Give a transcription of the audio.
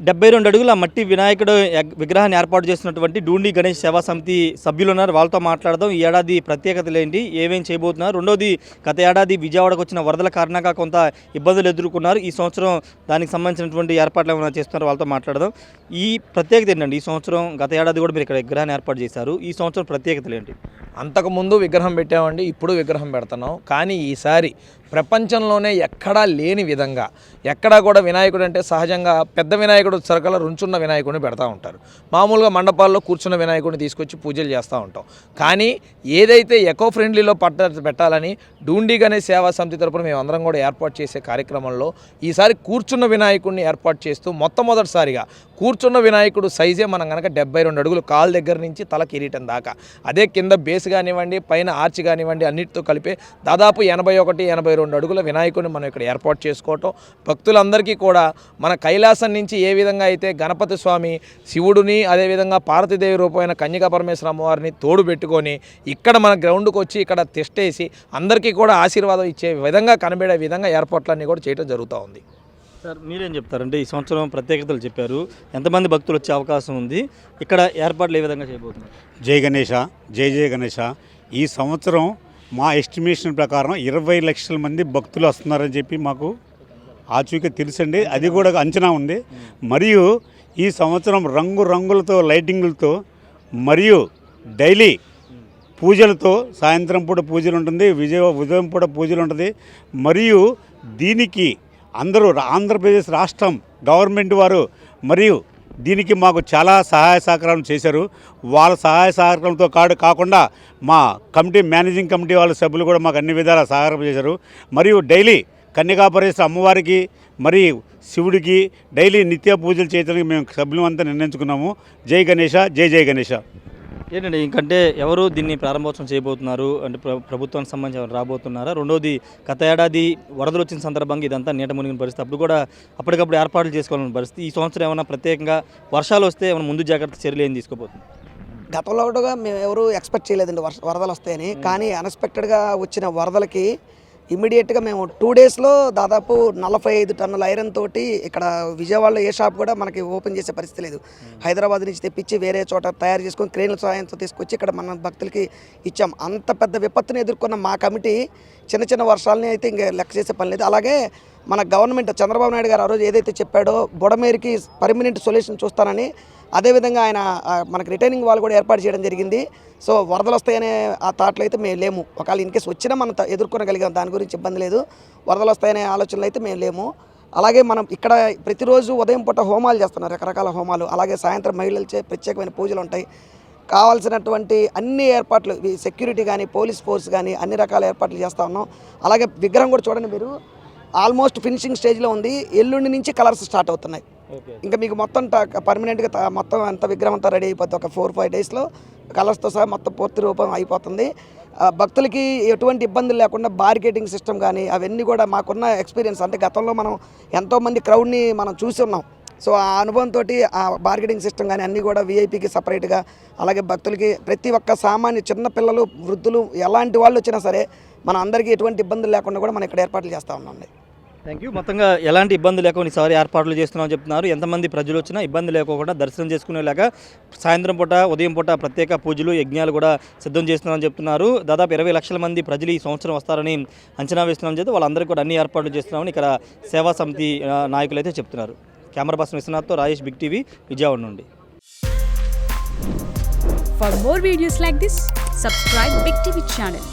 72 అడుగుల మట్టి వినాయకుడు విగ్రహాన్ని ఏర్పాటు చేస్తున్నటువంటి డూండి గణేష్ సేవా సమితి సభ్యులు ఉన్నారు. వాళ్ళతో మాట్లాడదాం. ఈ ఏడాది ప్రత్యేకతలు ఏంటి, ఏమేమి చేయబోతున్నారు, రెండోది గత ఏడాది విజయవాడకు వచ్చిన వరదల కారణంగా కొంత ఇబ్బందులు ఎదుర్కొన్నారు. ఈ సంవత్సరం దానికి సంబంధించినటువంటి ఏర్పాట్లు ఏమైనా చేస్తున్నారు, వాళ్ళతో మాట్లాడదాం. ఈ ప్రత్యేకత ఏంటండి? ఈ సంవత్సరం గత ఏడాది కూడా మీరు ఇక్కడ విగ్రహాన్ని ఏర్పాటు చేశారు. ఈ సంవత్సరం ప్రత్యేకతలు ఏంటి? అంతకుముందు విగ్రహం పెట్టామండి, ఇప్పుడు విగ్రహం పెడుతున్నాం. కానీ ఈసారి ప్రపంచంలోనే ఎక్కడా లేని విధంగా, ఎక్కడా కూడా వినాయకుడు అంటే సహజంగా పెద్ద వినాయకుడు సరకల రుంచున్న వినాయకుడిని పెడతా ఉంటారు. మామూలుగా మండపాల్లో కూర్చున్న వినాయకుడిని తీసుకొచ్చి పూజలు చేస్తూ ఉంటాం. కానీ ఏదైతే ఎకో ఫ్రెండ్లీలో పెట్టాలని డూండి గణేష్ సేవా సమితి తరపున మేము అందరం కూడా ఏర్పాటు చేసే కార్యక్రమంలో ఈసారి కూర్చున్న వినాయకుడిని ఏర్పాటు చేస్తూ మొట్టమొదటిసారిగా కూర్చున్న వినాయకుడు సైజే మనం కనుక 72 అడుగులు, కాలు దగ్గర నుంచి తల కిరీటం దాకా, అదే కింద బేస్ కానివ్వండి, పైన ఆర్చ్ కానివ్వండి, అన్నిటితో కలిపి దాదాపు 81-82 అడుగుల వినాయకుడిని మనం ఇక్కడ ఏర్పాటు చేసుకోవటం, భక్తులందరికీ కూడా మన కైలాసం నుంచి ఏ విధంగా అయితే గణపతి స్వామి, శివుడిని, అదేవిధంగా పార్వతీదేవి రూపమైన కన్యకా పరమేశ్వర అమ్మవారిని తోడు పెట్టుకొని ఇక్కడ మన గ్రౌండ్కి వచ్చి ఇక్కడ టెస్టేసి అందరికీ కూడా ఆశీర్వాదం ఇచ్చే విధంగా కనబడే విధంగా ఏర్పాట్లన్నీ కూడా చేయడం జరుగుతూ ఉంది. సార్, మీరేం చెప్తారంటే ఈ సంవత్సరం ప్రత్యేకతలు చెప్పారు, ఎంతమంది భక్తులు వచ్చే అవకాశం ఉంది, ఇక్కడ ఏర్పాట్లు ఏ విధంగా చేయబోతున్నారు? జై గణేష, జై జయ గణేష. ఈ సంవత్సరం మా ఎస్టిమేషన్ ప్రకారం 20 లక్షల మంది భక్తులు వస్తున్నారని చెప్పి మాకు ఆచూకీ తెలుసండి. అది కూడా అంచనా ఉంది. మరియు ఈ సంవత్సరం రంగులతో, లైటింగులతో మరియు డైలీ పూజలతో, సాయంత్రం పూట పూజలు ఉంటుంది, ఉదయం పూట పూజలు ఉంటుంది. మరియు దీనికి అందరూ ఆంధ్రప్రదేశ్ రాష్ట్రం గవర్నమెంట్ వారు మరియు దీనికి మాకు చాలా సహాయ సహకారం చేశారు. వాళ్ళ సహాయ సహకారంతో కాకుండా మా కమిటీ, మేనేజింగ్ కమిటీ వాళ్ళ సభ్యులు కూడా మాకు అన్ని విధాలా సహకారం చేశారు. మరియు డైలీ కన్యకా పరమేశ్వర అమ్మవారికి మరియు శివుడికి డైలీ నిత్య పూజలు చేయడానికి మేము సభ్యులు అంతా నిర్ణయించుకున్నాము. జై గణేష, జై జయ గణేష. ఏంటంటే ఇంకంటే ఎవరు దీన్ని ప్రారంభోత్సవం చేయబోతున్నారు అంటే ప్రభుత్వానికి సంబంధించి రాబోతున్నారా? రెండోది గత ఏడాది వరదలు వచ్చిన సందర్భంగా ఇదంతా నీట మునిగిన పరిస్థితి, అప్పుడు కూడా అప్పటికప్పుడు ఏర్పాట్లు చేసుకోవాలన్న పరిస్థితి. ఈ సంవత్సరం ఏమైనా ప్రత్యేకంగా వర్షాలు వస్తే ఏమైనా ముందు జాగ్రత్త చర్యలు ఏం తీసుకోబోతుంది? గతంలో కూడా మేము ఎవరు ఎక్స్పెక్ట్ చేయలేదండి వరదలు వస్తాయని. కానీ అన్ఎక్స్పెక్టెడ్గా వచ్చిన వరదలకి ఇమ్మీడియట్గా మేము 2 డేస్లో దాదాపు 45 టన్నుల ఐరన్ తోటి ఇక్కడ విజయవాడలో ఏ షాప్ కూడా మనకి ఓపెన్ చేసే పరిస్థితి లేదు. హైదరాబాద్ నుంచి తెప్పించి వేరే చోట తయారు చేసుకొని క్రేన్ల సహాయంతో తీసుకొచ్చి ఇక్కడ మన భక్తులకి ఇచ్చాం. అంత పెద్ద విపత్తుని ఎదుర్కొన్న మా కమిటీ చిన్న వర్షాలని అయితే ఇంకా లెక్క చేసే పని లేదు. అలాగే మన గవర్నమెంట్ చంద్రబాబు నాయుడు గారు ఆ రోజు ఏదైతే చెప్పాడో బుడమేరుకి పర్మనెంట్ సొల్యూషన్ చూస్తానని, అదేవిధంగా ఆయన మనకి రిటైనింగ్ వాళ్ళు కూడా ఏర్పాటు చేయడం జరిగింది. సో వరదలు వస్తాయనే ఆ థాట్లో అయితే మేము లేము. ఒకవేళ ఇన్కేస్ వచ్చినా మనం ఎదుర్కొనగలిగాం, దాని గురించి ఇబ్బంది లేదు. వరదలు వస్తాయనే ఆలోచనలు అయితే మేము లేము. అలాగే మనం ఇక్కడ ప్రతిరోజు ఉదయం పూట హోమాలు చేస్తున్నారు, రకరకాల హోమాలు. అలాగే సాయంత్రం మహిళలచే ప్రత్యేకమైన పూజలు ఉంటాయి. కావాల్సినటువంటి అన్ని ఏర్పాట్లు, సెక్యూరిటీ కానీ, పోలీస్ ఫోర్స్ కానీ అన్ని రకాల ఏర్పాట్లు చేస్తూ ఉన్నాం. అలాగే విగ్రహం కూడా చూడండి మీరు, ఆల్మోస్ట్ ఫినిషింగ్ స్టేజ్లో ఉంది. ఎల్లుండి నుంచి కలర్స్ స్టార్ట్ అవుతున్నాయి. ఇంకా మీకు మొత్తం పర్మనెంట్గా మొత్తం అంత విగ్రహం అంతా రెడీ అయిపోతుంది. ఒక 4-5 డేస్లో కలర్స్తో సహా మొత్తం పూర్తి రూపం అయిపోతుంది. భక్తులకి ఎటువంటి ఇబ్బందులు లేకుండా బార్గెటింగ్ సిస్టమ్ కానీ అవన్నీ కూడా మాకున్న ఎక్స్పీరియన్స్, అంటే గతంలో మనం ఎంతోమంది క్రౌడ్ని మనం చూసి ఉన్నాం. సో ఆ అనుభవంతో ఆ బార్గెటింగ్ సిస్టమ్ కానీ అన్నీ కూడా వీఐపీకి సపరేట్గా, అలాగే భక్తులకి ప్రతి ఒక్క సామాన్య చిన్నపిల్లలు, వృద్ధులు, ఎలాంటి వాళ్ళు వచ్చినా సరే మన అందరికీ ఎటువంటి ఇబ్బందులు లేకుండా కూడా మనం ఇక్కడ ఏర్పాట్లు చేస్తూ ఉన్నాం. Thank you. మొత్తంగా ఎలాంటి ఇబ్బంది లేకుండా ఈసారి ఏర్పాట్లు చేస్తున్నామని చెప్తున్నారు. ఎంతమంది ప్రజలు వచ్చినా ఇబ్బంది లేకుండా దర్శనం చేసుకునేలాగా సాయంత్రం పూట, ఉదయం పూట ప్రత్యేక పూజలు, యజ్ఞాలు కూడా సిద్ధం చేస్తున్నామని చెప్తున్నారు. దాదాపు 20 లక్షల మంది ప్రజలు ఈ సంవత్సరం వస్తారని అంచనా వేస్తున్నామని చెప్తే వాళ్ళందరికీ కూడా అన్ని ఏర్పాట్లు చేస్తున్నామని ఇక్కడ సేవా సమితి నాయకులు అయితే చెప్తున్నారు. కెమెరా పర్సన్ విశ్వనాథ్తో రాజేష్, బిగ్ టీవీ, విజయవాడ నుండి. For more videos like this, subscribe Big TV channel.